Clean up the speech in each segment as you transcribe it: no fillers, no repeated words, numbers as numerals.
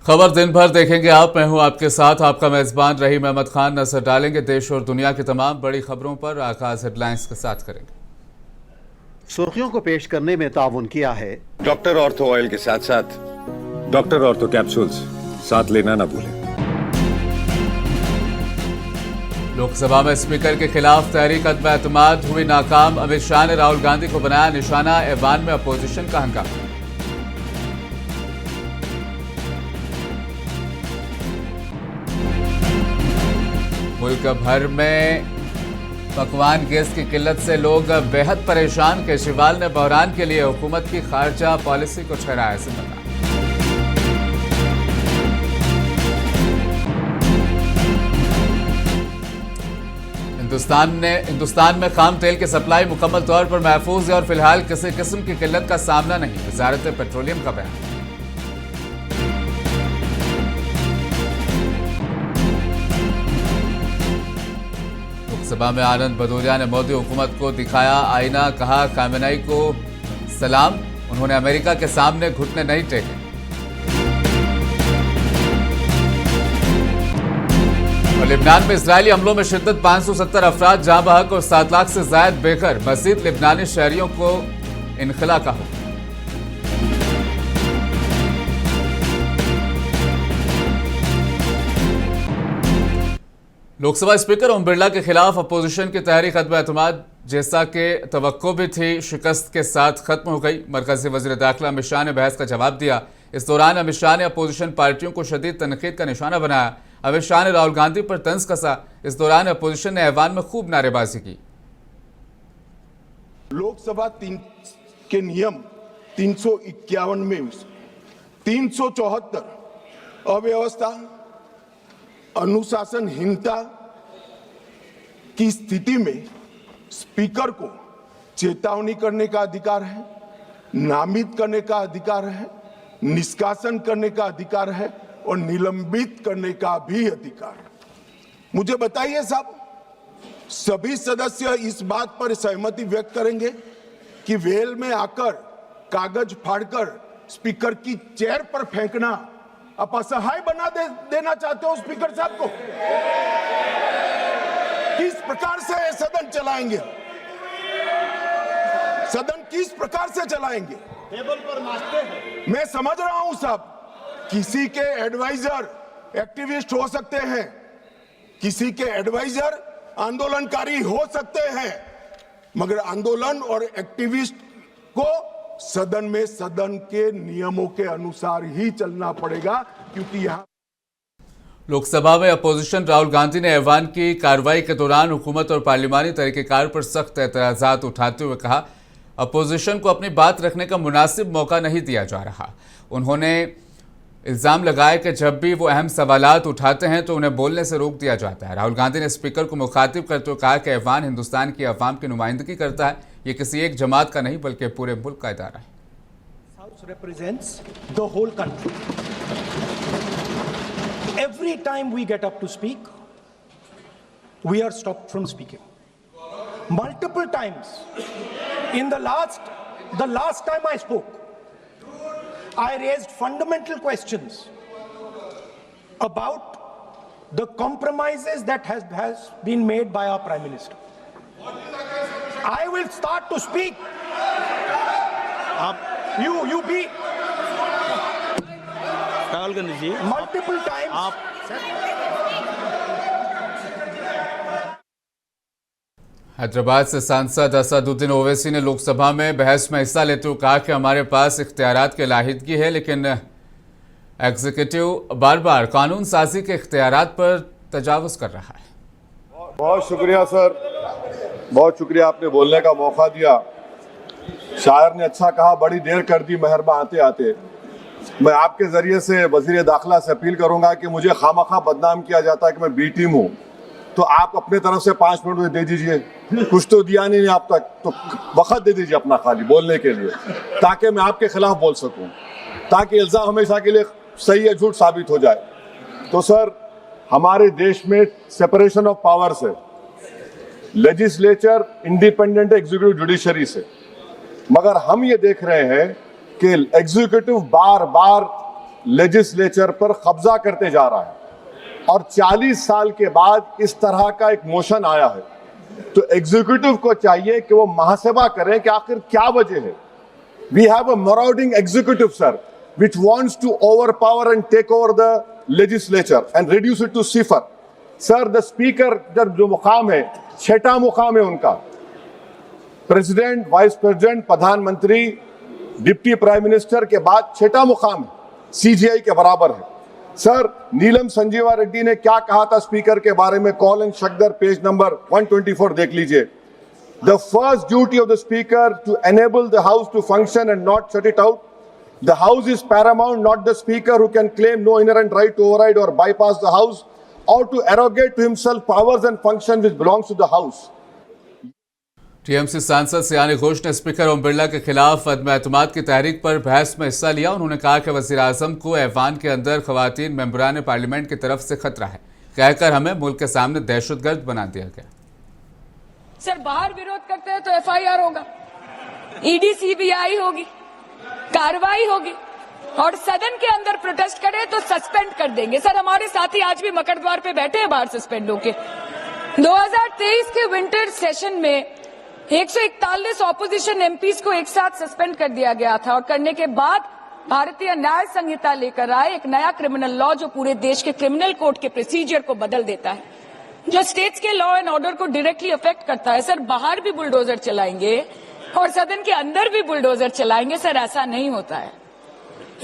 खबर दिन भर देखेंगे आप। मैं हूं आपके साथ, आपका मेजबान रहीम अहमद खान। नजर डालेंगे देश और दुनिया की तमाम बड़ी खबरों पर। आगाज हेडलाइंस के साथ करेंगे। सुर्खियों को पेश करने में ताउन किया है डॉक्टर ऑर्थो ऑयल के साथ साथ डॉक्टर ऑर्थो कैप्सूल्स साथ लेना ना भूलें। लोकसभा में स्पीकर के खिलाफ तहरीक अदम एतमाद हुई नाकाम। अमित शाह ने राहुल गांधी को बनाया निशाना। ऐवान में अपोजिशन का हंगामा। मुल्क भर में पकवान गैस की किल्लत से लोग बेहद परेशान। केजरीवाल ने बहरान के लिए हुकूमत की खारजा पॉलिसी को ठहराया जिम्मेदार। हिंदुस्तान में खाम तेल की सप्लाई मुकम्मल तौर पर महफूज है और फिलहाल किसी किस्म की किल्लत का सामना नहीं। वजारत पेट्रोलियम का बयान। लोकसभा में आनंद भदौरिया ने मोदी हुकूमत को दिखाया आईना। कहा खामेनेई को सलाम, उन्होंने अमेरिका के सामने घुटने नहीं टेके। और लिबनान में इजरायली हमलों में शिद्दत। 570 अफराद जहां बहक और 7 लाख से जायद बेघर। मजीद लिबनानी शहरियों को इनखला का हुक्म। लोकसभा स्पीकर ओम बिरला के खिलाफ अपोजिशन की तहरीक अदम एतमाद जैसा कि तवक्को भी थी, शिकस्त के साथ खत्म हो गई। मरकजी वजीर दाखिला अमित शाह ने बहस का जवाब दिया। इस दौरान अमित शाह ने अपोजिशन पार्टियों को शदीद तनकीद का निशाना बनाया। अमित शाह ने राहुल गांधी पर तंज कसा। इस दौरान अपोजिशन ने ऐवान में खूब नारेबाजी की। लोकसभा के नियम 351 में 374 अव्यवस्था अनुशासनहीनता की स्थिति में स्पीकर को चेतावनी करने का अधिकार है, नामित करने का अधिकार है, निष्कासन करने का अधिकार है और निलंबित करने का भी अधिकार है। मुझे बताइए साहब, सभी सदस्य इस बात पर सहमति व्यक्त करेंगे कि वेल में आकर कागज फाड़कर स्पीकर की चेयर पर फेंकना आप असहाय बना देना चाहते हो स्पीकर साहब को? किस प्रकार से सदन चलाएंगे? सदन किस प्रकार से चलाएंगे? टेबल पर नाचते हैं। मैं समझ रहा हूं साहब, किसी के एडवाइजर एक्टिविस्ट हो सकते हैं, किसी के एडवाइजर आंदोलनकारी हो सकते हैं, मगर आंदोलन और एक्टिविस्ट को सदन में सदन के नियमों के अनुसार ही चलना पड़ेगा, क्योंकि यहां लोकसभा में अपोजिशन राहुल गांधी ने ऐवान की कार्रवाई के दौरान हुकूमत और पार्लिमानी तरीकेकार पर सख्त एतराजात उठाते हुए कहा अपोजिशन को अपनी बात रखने का मुनासिब मौका नहीं दिया जा रहा। उन्होंने इल्ज़ाम लगाया कि जब भी वो अहम सवालात उठाते हैं तो उन्हें बोलने से रोक दिया जाता है। राहुल गांधी ने स्पीकर को मुखातिब करते हुए कहा कि ऐवान हिंदुस्तान की अवाम की नुमाइंदगी करता है। ये किसी एक जमात का नहीं बल्कि पूरे मुल्क का इदारा है। House represents the whole country. Every time we get up to speak, we are stopped from speaking. Multiple times. In the last time I spoke, I raised fundamental questions about the compromises that has been made by our Prime Minister. I will start to speak. You be multiple times. Hyderabad से सांसद असदुद्दीन ओवैसी ने लोकसभा में बहस में हिस्सा लेते हुए कहा कि हमारे पास इख्तियारात की लाहिदगी है, लेकिन एग्जीक्यूटिव बार बार कानून साजी के इख्तियारात पर तजावुज कर रहा है। बहुत शुक्रिया सर, बहुत शुक्रिया, आपने बोलने का मौका दिया। शायर ने अच्छा कहा, बड़ी देर कर दी मेहरबा आते आते। मैं आपके जरिए से वजीर दाखिला से अपील करूंगा कि मुझे खामखा बदनाम किया जाता है कि मैं बी टीम हूँ, तो आप अपने तरफ से 5 मिनट दे दीजिए। कुछ तो दिया नहीं आप तक, तो वक्त दे दीजिए अपना खाली बोलने के लिए, ताकि मैं आपके खिलाफ बोल सकूं, ताकि इल्जाम हमेशा के लिए सही या झूठ साबित हो जाए। तो सर, हमारे देश में सेपरेशन ऑफ पावर्स है, लेजिस्लेचर इंडिपेंडेंट है एग्जीक्यूटिव जुडिशरी से, मगर हम ये देख रहे हैं कि एग्जीक्यूटिव बार बार लेजिस्लेचर पर कब्जा करते जा रहा है और 40 साल के बाद इस तरह का एक मोशन आया है, तो एग्जीक्यूटिव को चाहिए कि वो मुहासबा करें कि आखिर क्या वजह है। We have a marauding executive sir which wants to overpower and take over the legislature and reduce it to cipher. Sir, the speaker जब जो मुकाम है, छठा मुकाम है उनका, प्रेसिडेंट, वाइस प्रेसिडेंट, प्रधानमंत्री, डिप्टी प्राइम मिनिस्टर के बाद छठा मुकाम है, सीजीआई के बराबर है। सर, नीलम संजीवा रेड्डी ने क्या कहा था स्पीकर के बारे में, कॉल एंड शक्दर पेज नंबर 124 देख लीजिए। The first duty of the speaker to enable the house to function and not shut it out. The house is paramount, not the speaker who can claim no inherent right to override or bypass the house or to arrogate to himself powers and functions which belongs to the house. TMC सांसद सियानी घोष ने speaker Om Birla के खिलाफ अदम एतमाद की तहरीक पर बहस में हिस्सा लिया। उन्होंने कहा कि वज़ीर आज़म को ऐवान के अंदर ख़वातीन मेंबरान पार्लियामेंट की तरफ से खतरा है, कहकर हमें मुल्क के सामने दहशतगर्द बना दिया गया। सर, बाहर विरोध करते हैं तो एफआईआर होगा, ईडी सीबीआई होगी, कार्रवाई होगी, और सदन के अंदर प्रोटेस्ट करें तो सस्पेंड कर देंगे। सर, हमारे साथी आज भी मकर द्वार पे बैठे हैं बाहर सस्पेंड होके। 2023 के विंटर सेशन में 141 ऑपोजिशन एमपीज को एक साथ सस्पेंड कर दिया गया था और करने के बाद भारतीय न्याय संहिता लेकर आए एक नया क्रिमिनल लॉ जो पूरे देश के क्रिमिनल कोड के प्रोसीजर को बदल देता है, जो स्टेट्स के लॉ एंड ऑर्डर को डायरेक्टली अफेक्ट करता है। सर, बाहर भी बुलडोजर चलाएंगे और सदन के अंदर भी बुलडोजर चलाएंगे। सर, ऐसा नहीं होता है।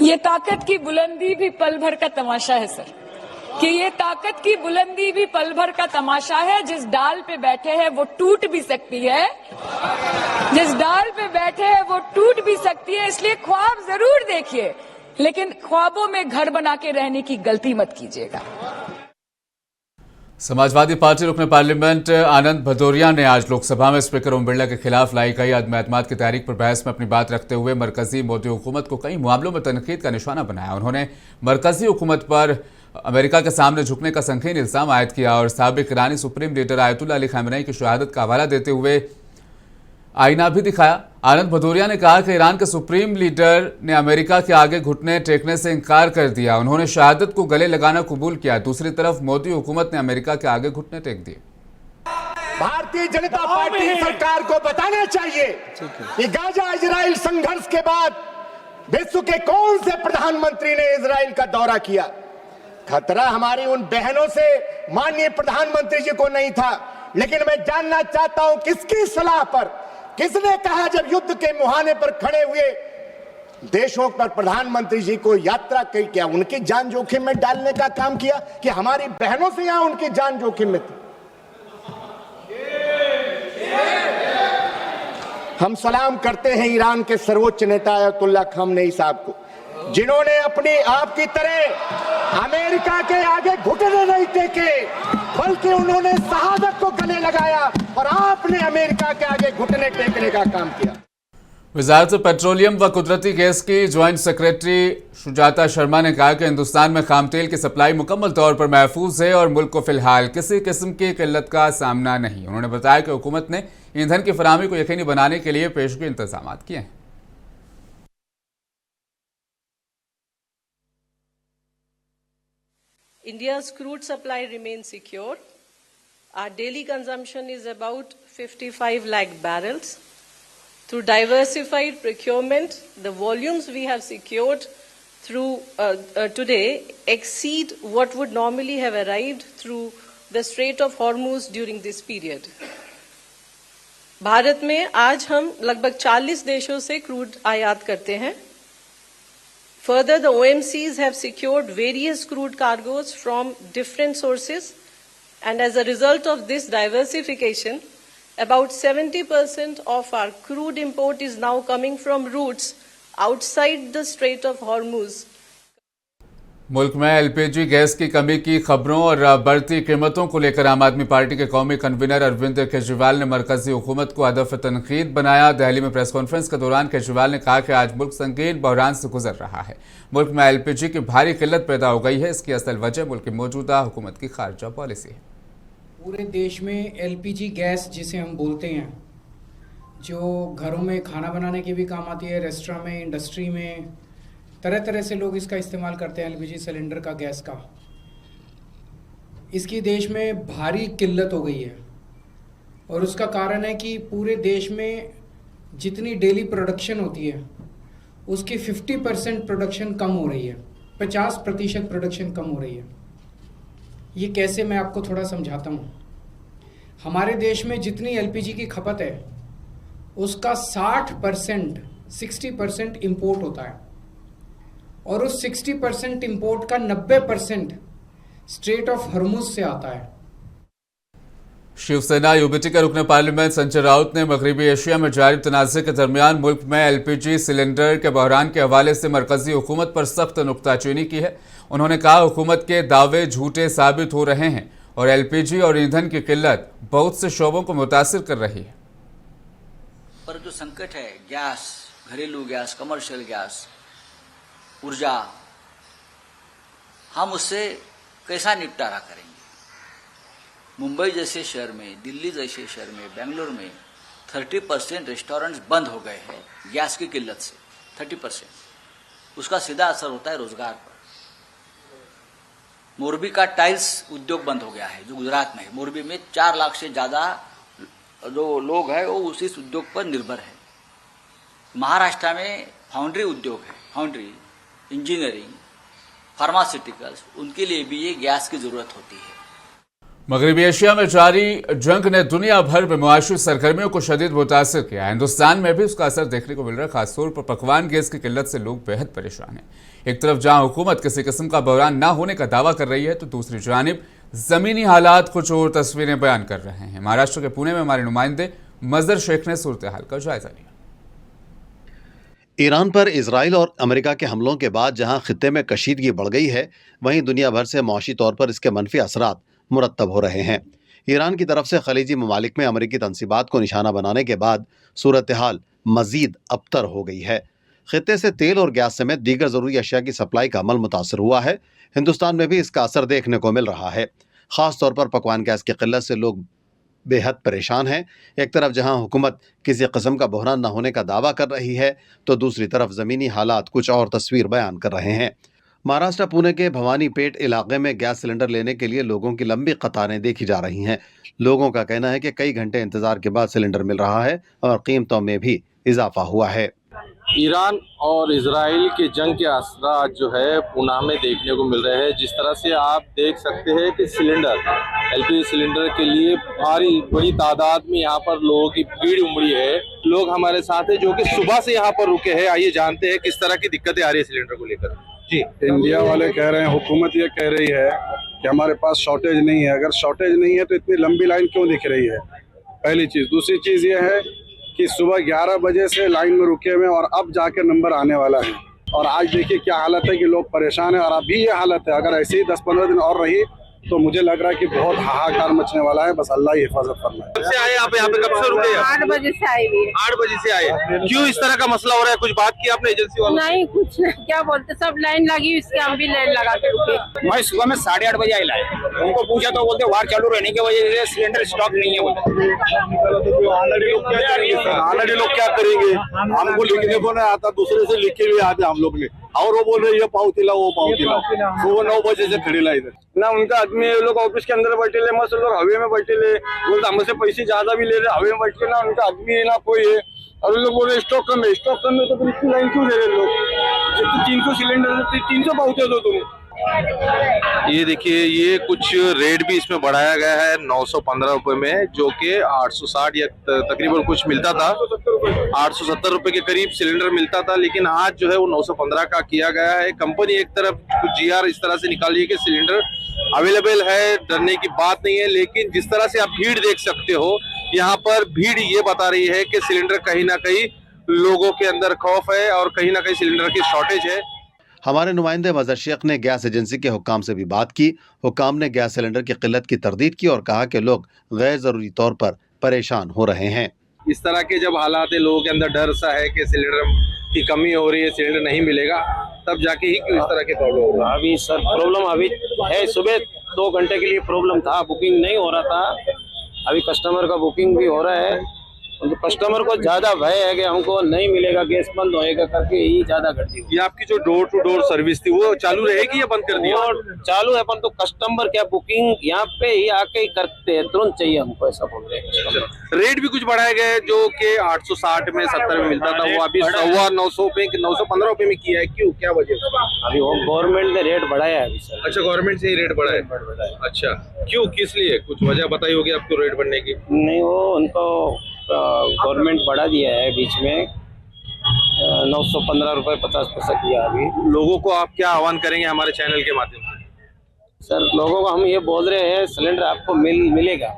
ये ताकत की बुलंदी भी पल भर का तमाशा है सर, कि ये ताकत की बुलंदी भी पल भर का तमाशा है। जिस डाल पे बैठे हैं वो टूट भी सकती है, जिस डाल पे बैठे हैं वो टूट भी सकती है। इसलिए ख्वाब जरूर देखिए, लेकिन ख्वाबों में घर बना के रहने की गलती मत कीजिएगा। समाजवादी पार्टी रुकने पार्लियामेंट आनंद भदौरिया ने आज लोकसभा में स्पीकर ओम बिरला के खिलाफ लाई गई अदम एतमाद की तहरीक पर बहस में अपनी बात रखते हुए मरकजी मोदी हुकूमत को कई मामलों में तनकीद का निशाना बनाया। उन्होंने मरकजी हुकूमत पर अमेरिका के सामने झुकने का संगीन इल्जाम आयद किया और साबिक ईरानी सुप्रीम लीडर आयतुल्लाह अली खamenei की शहादत का हवाला देते हुए आईना भी दिखाया। आनंद भदौरिया ने कहा कि ईरान के सुप्रीम लीडर ने अमेरिका के आगे घुटने टेकने से इनकार कर दिया, उन्होंने शहादत को गले लगाना कबूल किया। दूसरी तरफ मोदी हुकूमत ने अमेरिका के आगे घुटने टेक दिए। भारतीय जनता पार्टी सरकार को बताना चाहिए कि गाजा इजराइल संघर्ष के बाद विश्व के कौन से प्रधानमंत्री ने इजराइल का दौरा किया। खतरा हमारी उन बहनों से माननीय प्रधानमंत्री जी को नहीं था, लेकिन मैं जानना चाहता हूं किसकी सलाह पर, किसने कहा जब युद्ध के मुहाने पर खड़े हुए देशों पर प्रधानमंत्री जी को यात्रा की, क्या उनकी जान जोखिम में डालने का काम किया कि हमारी बहनों से यहां उनकी जान जोखिम में थी। हम सलाम करते हैं ईरान के सर्वोच्च नेता आयतुल्लाह खamenei साहब को, जिन्होंने अपनी आपकी तरह अमेरिका के आगे घुटने नहीं टेके, बल्कि उन्होंने शहादत को गले लगाया और आपने अमेरिका के आगे घुटने टेकने का काम किया। वजारत पेट्रोलियम व कुदरती गैस की ज्वाइंट सेक्रेटरी शुजाता शर्मा ने कहा कि हिंदुस्तान में खाम तेल की सप्लाई मुकम्मल तौर पर महफूज है और मुल्क को फिलहाल किसी किस्म की किल्लत का सामना नहीं। उन्होंने बताया कि हुकूमत ने ईंधन की फराहमी को यकीनी बनाने के लिए पेशगी इंतजाम किए हैं। India's crude supply remains secure. Our daily consumption is about 55 lakh barrels. Through diversified procurement, the volumes we have secured through today exceed what would normally have arrived through the Strait of Hormuz during this period. Bharat में आज हम लगभग 40 देशों से crude आयात करते हैं। Further, the OMCs have secured various crude cargoes from different sources, and as a result of this diversification, about 70% of our crude import is now coming from routes outside the Strait of Hormuz. मुल्क में LPG gas की कमी की खबरों और बढ़ती कीमतों को लेकर आम आदमी पार्टी के कौमी कन्वीनर अरविंद केजरीवाल ने मरकजी हुकूमत को हदफ तनकीद बनाया। दिल्ली में प्रेस कॉन्फ्रेंस के दौरान केजरीवाल ने कहा कि आज मुल्क संगीन बहरान से गुजर रहा है। मुल्क में एलपीजी की भारी किल्लत पैदा हो गई है। इसकी असल वजह मुल्क की मौजूदा हुकूमत की खारजा पॉलिसी है। पूरे देश में एलपीजी गैस जिसे हम बोलते हैं, जो घरों में खाना बनाने के भी काम आती है, रेस्टोरेंट में, इंडस्ट्री में, तरह तरह से लोग इसका इस्तेमाल करते हैं, एलपीजी सिलेंडर का, गैस का। इसकी देश में भारी किल्लत हो गई है और उसका कारण है कि पूरे देश में जितनी डेली प्रोडक्शन होती है उसकी 50% प्रोडक्शन कम हो रही है, 50% प्रोडक्शन कम हो रही है। ये कैसे, मैं आपको थोड़ा समझाता हूँ। हमारे देश में जितनी एलपीजी की खपत है उसका 60% इंपोर्ट होता है और उस 60% इंपोर्ट का 90% स्ट्रेट ऑफ हॉर्मुज से आता है। शिवसेना यूबीटी के रुकन पार्लियामेंट संजय राउत ने मगरबी एशिया में जारी तनाज़े के दरमियान मुल्क में एलपीजी सिलेंडर के बहरान के हवाले से मरकजी हुकूमत पर सख्त नुक्ताचीनी की है। उन्होंने कहा हुकूमत के दावे झूठे साबित हो रहे हैं और एलपीजी और ईंधन की किल्लत बहुत से शोबों को मुतासिर कर रही है। पर जो संकट है, गैस, घरेलू गैस, कमर्शियल गैस, ऊर्जा, हम उससे कैसा निपटारा करेंगे? मुंबई जैसे शहर में, दिल्ली जैसे शहर में, बेंगलोर में 30% रेस्टोरेंट्स बंद हो गए हैं गैस की किल्लत से। 30%। उसका सीधा असर होता है रोजगार पर। मोरबी का टाइल्स उद्योग बंद हो गया है जो गुजरात में है। मोरबी में 4 लाख से ज्यादा जो लोग हैं वो उसी उद्योग पर निर्भर है। महाराष्ट्र में फाउंड्री उद्योग है, फाउंड्री, इंजीनियरिंग, फार्मास्यूटिकल्स, उनके लिए भी ये गैस की जरूरत होती है। मगरबी एशिया में जारी जंग ने दुनिया भर में मुआशी सरगर्मियों को शदीद मुतासिर किया। हिंदुस्तान में भी उसका असर देखने को मिल रहा है। खासतौर पर पकवान गैस की किल्लत से लोग बेहद परेशान हैं। एक तरफ जहां हुकूमत किसी किस्म का बहरान न होने का दावा कर रही है तो दूसरी जानिब जमीनी हालात कुछ और तस्वीरें बयान कर रहे हैं। महाराष्ट्र के पुणे में हमारे नुमाइंदे मजर शेख ने सूरत हाल का जायजा लिया। ईरान पर इजराइल और अमेरिका के हमलों के बाद जहां खित्ते में कशीदगी बढ़ गई है, वहीं दुनिया भर से मौशी तौर पर इसके मनफी असरात मुरतब हो रहे हैं। ईरान की तरफ से खलीजी ममालिक में अमेरिकी तनसीबात को निशाना बनाने के बाद सूरत हाल मजीद अबतर हो गई है। खित्ते से तेल और गैस समेत दीगर ज़रूरी अशिया की सप्लाई का अमल मुतासर हुआ है। हिंदुस्तान में भी इसका असर देखने को मिल रहा है। ख़ास तौर पर पकवान गैस की किल्लत से लोग बेहद परेशान हैं। एक तरफ जहां हुकूमत किसी किस्म का बहरान न होने का दावा कर रही है तो दूसरी तरफ ज़मीनी हालात कुछ और तस्वीर बयान कर रहे हैं। महाराष्ट्र पुणे के भवानी पेट इलाके में गैस सिलेंडर लेने के लिए लोगों की लंबी कतारें देखी जा रही हैं। लोगों का कहना है कि कई घंटे इंतजार के बाद सिलेंडर मिल रहा है और कीमतों में भी इजाफा हुआ है। ईरान और इजराइल के जंग के असरात जो है पुणे में देखने को मिल रहे हैं। जिस तरह से आप देख सकते हैं कि सिलेंडर, एलपीजी सिलेंडर के लिए भारी बड़ी तादाद में यहाँ पर लोगों की भीड़ उमड़ी है। लोग हमारे साथ हैं जो कि सुबह से यहाँ पर रुके हैं। आइए जानते हैं किस तरह की दिक्कतें आ रही है सिलेंडर को लेकर। जी, इंडिया वाले कह रहे हैं, हुकूमत ये कह रही है कि हमारे पास शॉर्टेज नहीं है। अगर शॉर्टेज नहीं है तो इतनी लंबी लाइन क्यों दिख रही है? पहली चीज। दूसरी चीज ये है कि सुबह 11 बजे से लाइन में रुके हुए और अब जाके नंबर आने वाला है। और आज देखिए क्या हालत है कि लोग परेशान है और अभी ये हालत है। अगर ऐसे ही 10-15 दिन और रही तो मुझे लग रहा है कि बहुत हाहाकार मचने वाला है। बस अल्लाह ही हिफाजत करना है। कब से आए आप यहाँ पे? कब से रुके? 8 बजे से आई हुई। 8 बजे से आए। क्यों इस तरह का मसला हो रहा है? कुछ बात की आपने एजेंसी वालों? नहीं, कुछ नहीं। क्या बोलते, सब लाइन लगी, इसके हम भी लाइन लगा के रुके। मैं सुबह में 8:30 बजे आई लाए। उनको पूछा तो बोलते वार चालू रहने की वजह से सिलेंडर स्टॉक नहीं है। ऑलरेडी लोग क्या करेंगे? हमको लिखने को नहीं आता, दूसरे से लिख के भी आते हम लोग ने। और वो बोल रहे ये पावती लाओ, वो पावती लाओ। सुबह 9 बजे से खड़ी ला इधर ना। उनका आदमी लोग ऑफिस के अंदर बैठे ले, मस्त लोग हवे में बैठे ले, बोलते हमसे पैसे ज्यादा भी ले रहे, हवे में बैठ के ना। उनका आदमी है ना कोई है और लोग बोल रहे स्टॉक कम है। स्टॉक कम है तो फिर इतनी लाइन क्यों ले रहे लोग? जब 300 सिलेंडर 300 पावते दो तुम। ये देखिए, ये कुछ रेट भी इसमें बढ़ाया गया है 915 रुपए में, जो कि 860 या तकरीबन कुछ मिलता था। 870 रुपए के करीब सिलेंडर मिलता था, लेकिन आज जो है वो 915 का किया गया है। कंपनी एक तरफ कुछ जीआर इस तरह से निकाली है कि सिलेंडर अवेलेबल है, डरने की बात नहीं है। लेकिन जिस तरह से आप भीड़ देख सकते हो, यहाँ पर भीड़ ये बता रही है कि सिलेंडर कहीं ना कहीं लोगों के अंदर खौफ है और कहीं ना कहीं सिलेंडर की शॉर्टेज है। हमारे नुमाइंदे मजर शेख ने गैस एजेंसी के हुक्काम से भी बात की। हुक्काम ने गैस सिलेंडर की किल्लत की तरदीद की और कहा कि लोग गैर जरूरी तौर पर परेशान हो रहे हैं। इस तरह के जब हालात है, लोगों के अंदर डर सा है कि सिलेंडर की कमी हो रही है, सिलेंडर नहीं मिलेगा, तब जाके ही क्यों इस तरह की प्रॉब्लम होगा। अभी सर प्रॉब्लम अभी है, सुबह 2 घंटे के लिए प्रॉब्लम था, बुकिंग नहीं हो रहा था। अभी कस्टमर का बुकिंग भी हो रहा है तो कस्टमर को ज्यादा भय है कि हमको नहीं मिलेगा, गैस बंद होएगा करके ही ज्यादा गर्दी हुई। ये आपकी जो डोर टू डोर सर्विस थी वो चालू रहेगी या बंद कर दी? और चालू है, पर तो कस्टमर क्या बुकिंग यहाँ पे ही आके ही करते हैं, तुरंत चाहिए हमको, ऐसा बोल रहे हैं। रेट भी कुछ बढ़ाया गया है, जो कि 860 में 70 में मिलता था वो अभी 900 पे 915 रुपए में किया है। क्यों, क्या वजह? अभी वो गवर्नमेंट ने रेट बढ़ाया है अभी सर। अच्छा, गवर्नमेंट से ही रेट बढ़ा है। अच्छा, क्यों, किस लिए, कुछ वजह बताई होगी आपको रेट बढ़ने की? नहीं, वो उनको गवर्नमेंट बढ़ा दिया है बीच में, 915 रुपए 50 पैसा किया अभी। लोगों को आप क्या आह्वान करेंगे हमारे चैनल के माध्यम से? सर, लोगों को हम ये बोल रहे हैं सिलेंडर आपको मिलेगा।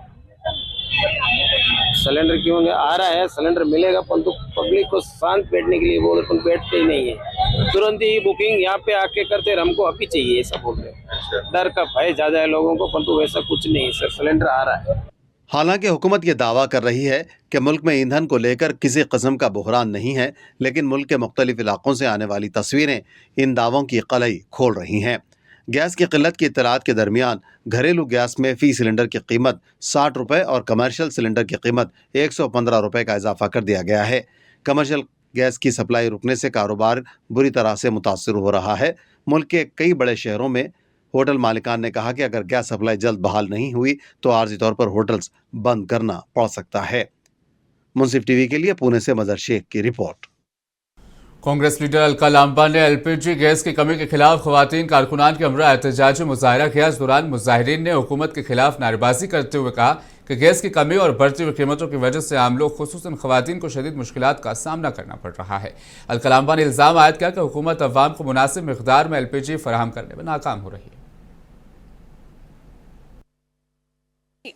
सिलेंडर क्यों आ रहा है, सिलेंडर मिलेगा, परंतु पब्लिक को शांत बैठने के लिए बोल रहे, बैठते ही नहीं है। तुरंत ही बुकिंग यहाँ पे आके करते, हमको अभी चाहिए, ऐसा बोल रहे हैं। डर का भय ज्यादा है लोगों को, परंतु वैसा कुछ नहीं है सर, सिलेंडर आ रहा है। हालांकि हुकूमत ये दावा कर रही है कि मुल्क में ईंधन को लेकर किसी किस्म का बुहरान नहीं है, लेकिन मुल्क के मुख्तलिफ इलाकों से आने वाली तस्वीरें इन दावों की कलई खोल रही हैं। गैस की किल्लत की इत्तलात के दरमियान घरेलू गैस में फ़ी सिलेंडर की कीमत 60 रुपये और कमर्शियल सिलेंडर की कीमत 115 रुपये का इजाफा कर दिया गया है। कमर्शियल गैस की सप्लाई रुकने से कारोबार बुरी तरह से मुतासर हो रहा है। मुल्क के कई बड़े शहरों में होटल मालिकान ने कहा कि अगर गैस सप्लाई जल्द बहाल नहीं हुई तो आर्जी तौर पर होटल्स बंद करना पड़ सकता है। मुंसिफ टीवी के लिए पुणे से मजहर शेख की रिपोर्ट। कांग्रेस लीडर अलका लांबा ने एलपीजी गैस की कमी के खिलाफ खवातीन कारकुनान के हमरा एहतजाजी मुजाहरा किया। इस दौरान मुजाहिरीन ने हुकूमत के खिलाफ नारेबाजी करते हुए कहा कि गैस की कमी और बढ़ती हुई कीमतों की वजह से आम लोग खुसूसन खवातीन को शदीद मुश्किलात का सामना करना पड़ रहा है। अलका लांबा ने इल्ज़ाम आयद किया कि हुकूमत अवाम को मुनासिब मिकदार में एलपीजी फराहम करने में नाकाम हो रही है।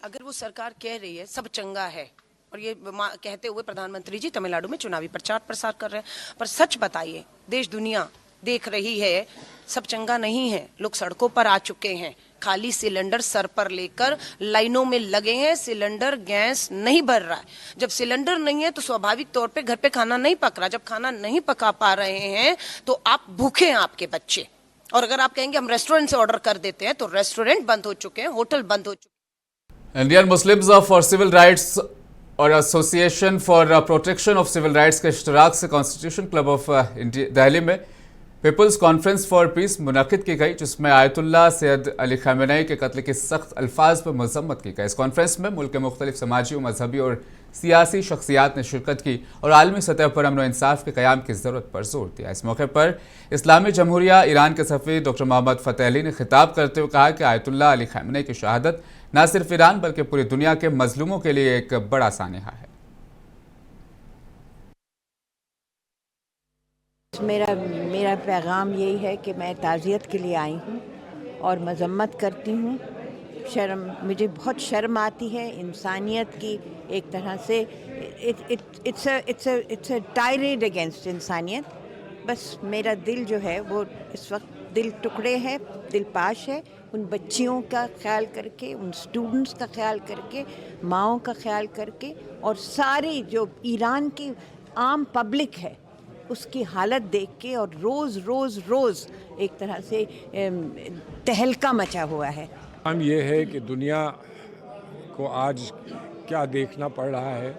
अगर वो सरकार कह रही है सब चंगा है, और ये कहते हुए प्रधानमंत्री जी तमिलनाडु में चुनावी प्रचार प्रसार कर रहे हैं, पर सच बताइए, देश दुनिया देख रही है सब चंगा नहीं है। लोग सड़कों पर आ चुके हैं, खाली सिलेंडर सर पर लेकर लाइनों में लगे हैं, सिलेंडर गैस नहीं भर रहा है। जब सिलेंडर नहीं है तो स्वाभाविक तौर पे घर पे खाना नहीं पक रहा। जब खाना नहीं पका पा रहे हैं तो आप भूखे हैं, आपके बच्चे। और अगर आप कहेंगे हम रेस्टोरेंट से ऑर्डर कर देते हैं, तो रेस्टोरेंट बंद हो चुके हैं, होटल बंद हो चुके हैं। Indian Muslims for civil rights और association for protection of civil rights के इश्तराक से कॉन्स्टिट्यूशन क्लब ऑफ दिल्ली में पीपल्स कॉन्फ्रेंस फॉर पीस मुनक़िद की गई, जिसमें आयतुल्लाह सैयद अली ख़ामेनी के कत्ल की सख्त अल्फाज पर मज़म्मत की गई। इस कॉन्फ्रेंस में मुल्क के मुख्तलिफ समाजी और मजहबी और सियासी शख्सियात ने शिरकत की और आलमी सतह पर अमन व इंसाफ के क़याम की ज़रूरत पर जोर दिया। इस मौके पर इस्लामी जमहूरिया ईरान के सफ़ीर डॉक्टर मोहम्मद फ़तेह अली ने खिताब करते हुए कहा कि आयतुल्लाह अली ख़ामेनी की शहादत न सिर्फ ईरान बल्कि पूरी दुनिया के मजलूमों के लिए एक बड़ा सानिहा है। मेरा पैगाम यही है कि मैं ताज़ियत के लिए आई हूँ और मज़म्मत करती हूँ। मुझे बहुत शर्म आती है इंसानियत की, एक तरह से इट्स अ टायरेड अगेंस्ट इंसानियत। बस मेरा दिल जो है वो इस वक्त दिल टुकड़े है, दिल पाश है, उन बच्चियों का ख्याल करके, उन स्टूडेंट्स का ख्याल करके, माँओं का ख्याल करके, और सारी जो ईरान की आम पब्लिक है उसकी हालत देख के, और रोज़ एक तरह से तहलका मचा हुआ है। हम ये है कि दुनिया को आज क्या देखना पड़ रहा है,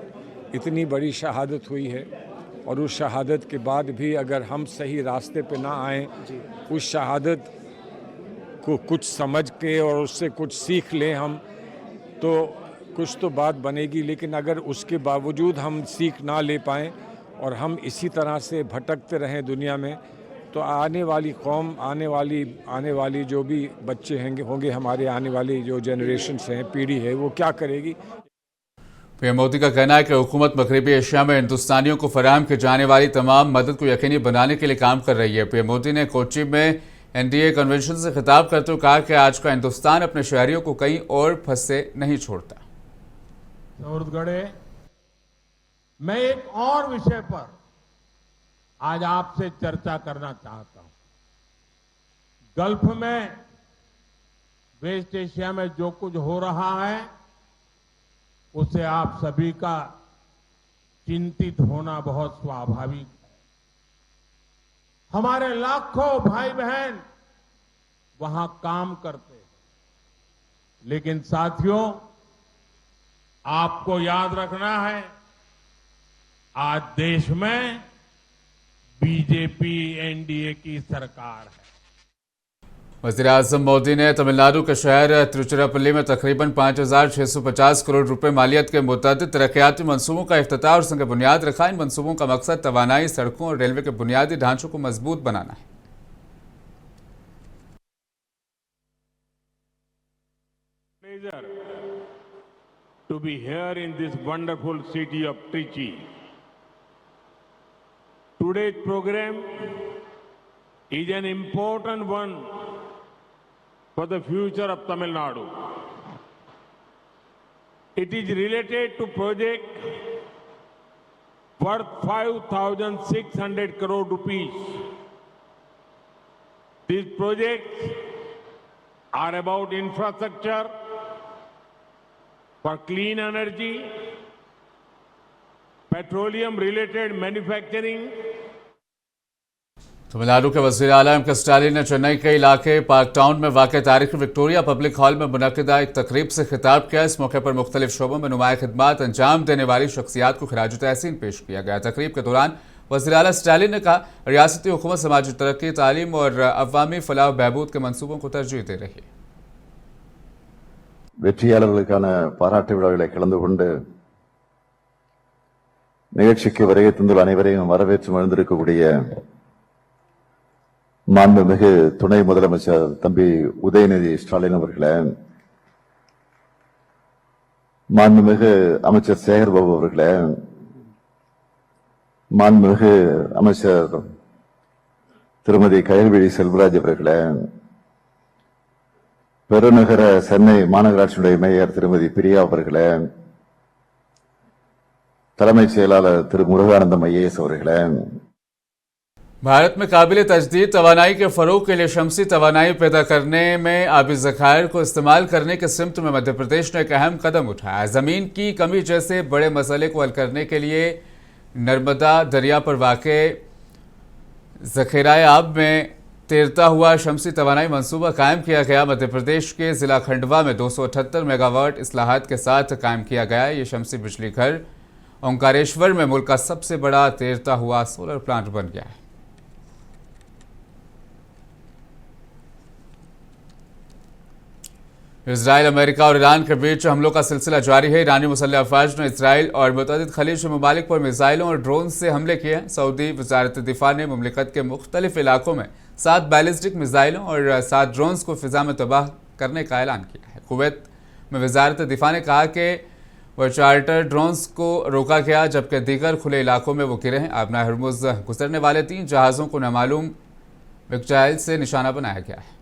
इतनी बड़ी शहादत हुई है, और उस शहादत के बाद भी अगर हम सही रास्ते पे ना आएँ, उस शहादत को कुछ समझ के और उससे कुछ सीख लें हम, तो कुछ तो बात बनेगी। लेकिन अगर उसके बावजूद हम सीख ना ले पाएँ और हम इसी तरह से भटकते रहें दुनिया में, तो आने वाली कौम, आने वाली जो भी बच्चे होंगे हमारे, आने वाली जो जनरेशन्स हैं, पीढ़ी है, वो क्या करेगी। पीएम मोदी का कहना है कि हुकूमत मगरबी एशिया में हिंदुस्तानियों को फराहम की जाने वाली तमाम मदद को यकीनी बनाने के लिए काम कर रही है। पीएम मोदी ने कोच्चि में एनडीए कन्वेंशन से खिताब करते हुए कहा कि आज का हिंदुस्तान अपने शहरियों को कहीं और फंसे नहीं छोड़ता। मैं एक और विषय पर आज आपसे चर्चा करना चाहता हूं। गल्फ में, वेस्ट एशिया में जो कुछ हो रहा है उससे आप सभी का चिंतित होना बहुत स्वाभाविक है। हमारे लाखों भाई बहन वहां काम करते हैं, लेकिन साथियों, आपको याद रखना है आज देश में बीजेपी एनडीए की सरकार है। वज़ीर-ए-आज़म मोदी ने तमिलनाडु के शहर तिरुचिरापल्ली में तकरीबन 5,650 करोड़ रुपए मालियत के मुतअद्दिद तरक्याती मंसूबों का इफ्तिताह और संग बुनियाद रखा। इन मंसूबों का मकसद तवानाई, सड़कों और रेलवे के बुनियादी ढांचों को मजबूत बनाना है। To be here in this wonderful city of Trichy. Today's program is an important one for the future of Tamil Nadu. It is related to project worth 5,600 crore rupees. These projects are about infrastructure, for clean energy, petroleum-related manufacturing. Tamil Nadu के वज़ीर आला M के Stalin ने चेन्नई के इलाके park town में वाक़ तारीखी विक्टोरिया पब्लिक हॉल में मुनक़िदा एक तकरीब से खिताब किया। इस मौके पर मुख्तलिफ शोबों में नुमाया खिदमात अंजाम देने वाली शख्सियात को खिराज तहसीन पेश किया गया। तकरीब के दौरान वज़ीर आला स्टालिन ने कहा, रियासती हुकूमत समाजी तरक्की, तालीम और अवामी फलाह बहबूद के मंसूबों को तरजीह दे रही है। வெற்றியாளர்களுக்கான பாராட்டு விழாவிலே கலந்து கொண்டு நிகழ்ச்சிக்கு வருகை தந்துள்ள அனைவரையும் வரவேற்று மகிழ்ந்திருக்கக்கூடிய மாண்புமிகு துணை முதலமைச்சர் தம்பி உதயநிதி ஸ்டாலின் அவர்களே, மாண்புமிகு அமைச்சர் சேகர்பாபு அவர்களே, மாண்புமிகு அமைச்சர் திருமதி கயல்விழி செல்வராஜ் அவர்களே, பெருநகர சென்னை மாநகராட்சியுடைய மேயர் திருமதி பிரியா அவர்களே, தலைமைச் செயலாளர் திரு முருகானந்தம் ஐஏஎஸ் அவர்களே, भारत में काबिल तजदीद तवानाई के फरोग के लिए शमसी तवानाई पैदा करने में आबी ज़खायर को इस्तेमाल करने के सिमत में मध्य प्रदेश ने एक अहम कदम उठाया। ज़मीन की कमी जैसे बड़े मसले को हल करने के लिए नर्मदा दरिया पर वाक़े ज़ख़ीराए आब में तैरता हुआ शमसी तवानाई मंसूबा कायम किया गया। मध्य प्रदेश के ज़िला खंडवा में 278 मेगावाट इस्लाहात के साथ कायम किया गया। ये शमसी बिजली घर ओंकारेश्वर में मुल्क का सबसे बड़ा तैरता हुआ सोलर प्लांट बन गया है। इसराइल, अमेरिका और ईरान के बीच हमलों का सिलसिला जारी है। ईरानी मुसल्लह अफवाज ने इसराइल और मुतअद्दिद खलीजी ममालिक पर मिसाइलों और ड्रोन से हमले किए हैं। सऊदी वज़ारत दिफा ने मुमलिकत के मुख्तलिफ इलाकों में 7 बैलिस्टिक मिसाइलों और 7 ड्रोन्स को फिजा में तबाह करने का ऐलान किया है। कुवैत में वज़ारत दिफा ने कहा कि वह चार्टर ड्रोन्स को रोका गया, जबकि दीगर खुले इलाकों में वो गिरे हैं। आबना हरमुज़ गुजरने वाले 3 जहाज़ों को नामालूम मिसाइल से निशाना बनाया गया है।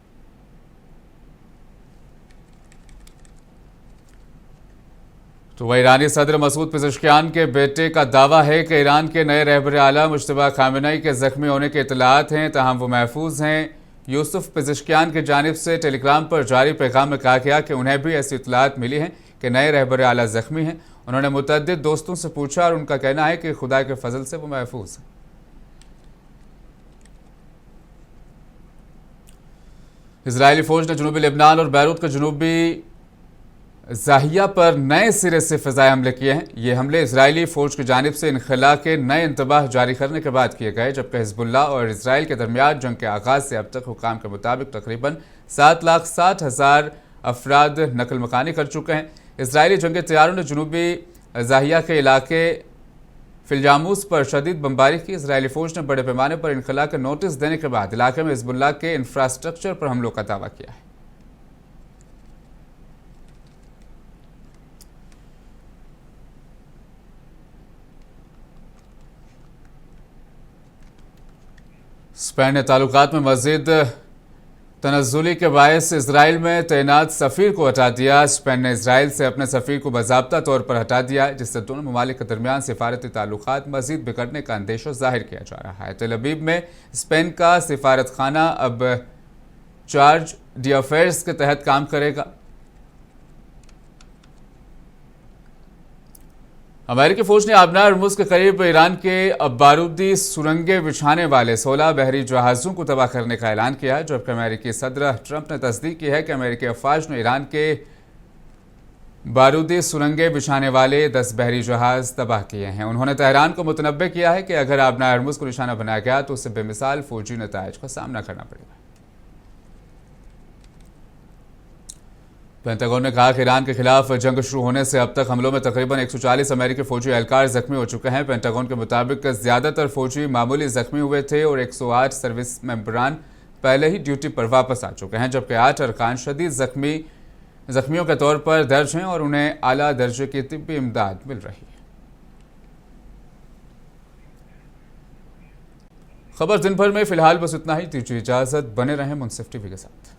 तो वह ईरानी सदर मसूद पिज़ेश्कियान के बेटे का दावा है कि ईरान के नए रहबर आला मुश्तबा खामेनेई के जख्मी होने के इतलात हैं, ताहम वो महफूज हैं। यूसुफ पिज़ेश्कियान की जानिब से टेलीग्राम पर जारी पैगाम में कहा गया कि उन्हें भी ऐसी इतलात मिली हैं कि नए रहबर आला जख्मी हैं। उन्होंने मुतअद्दिद दोस्तों से पूछा और उनका कहना है कि खुदा के फजल से वो महफूज हैं। इजरायली फौज ने जनूबी लेबनान और बैरूत के जनूबी ज़ाहिया पर नए सिरे से फ़िज़ाई हमले किए हैं। ये हमले इजरायली फ़ौज की जानिब से इनखला के नए इंतबाह जारी करने के बाद किए गए, जबकि हिज़्बुल्लाह और इसराइल के दरमियान जंग के आगाज़ से अब तक हुकाम के मुताबिक तकरीबन 7,60,000 अफराद नकल मकानी कर चुके हैं। इसराइली जंगी तैयारों ने जनूबी ज़ाहिया के इलाके फिलजामूस पर शदीद बमबारी की। इसराइली फ़ौज ने बड़े पैमाने पर इनखला के नोटिस देने के बाद इलाके में हिज़्बुल्लाह के इंफ्रास्ट्रक्चर पर हमलों का दावा किया है। स्पेन ने ताल्लुकात में मज़ीद तनज़्ज़ुली के बायस इसराइल में तैनात सफ़ीर को हटा दिया। स्पेन ने इसराइल से अपने सफ़ीर को बाज़ाब्ता तौर पर हटा दिया, जिससे दोनों ममालिक के दरमियान सिफारती ताल्लुकात मज़ीद बिगड़ने का अंदेशा ज़ाहिर किया जा रहा है। तेल अवीव में स्पेन का सिफारत खाना अब चार्ज डी अफेयर्स के तहत काम करेगा। अमेरिकी फौज ने आबना हरमुज़ के करीब ईरान के बारूदी सुरंगें बिछाने वाले 16 बहरी जहाज़ों को तबाह करने का ऐलान किया है, जबकि अमेरिकी सदर ट्रंप ने तस्दीक की है कि अमेरिकी अफवाज ने ईरान के बारूदी सुरंगें बिछाने वाले 10 बहरी जहाज तबाह किए हैं। उन्होंने तेहरान को मुतनब्बे किया है कि अगर आबना हरमुज को निशाना बनाया गया तो उसे बेमिसाल फौजी नतायज का सामना करना पड़ेगा। पेंटागन ने कहा कि ईरान के खिलाफ जंग शुरू होने से अब तक हमलों में तकरीबन 140 अमेरिकी फौजी एहलकार जख्मी हो चुके हैं। पेंटागन के मुताबिक ज्यादातर फौजी मामूली जख्मी हुए थे और 108 सर्विस मेंबरान पहले ही ड्यूटी पर वापस आ चुके हैं, जबकि 8 अरकान शदीद जख्मियों के तौर पर दर्ज हैं और उन्हें आला दर्जे की तिब्बी इमदाद मिल रही है। खबर दिन भर में फिलहाल बस इतना ही। दीजिए इजाजत, बने रहें मुंसिफ टीवी के साथ।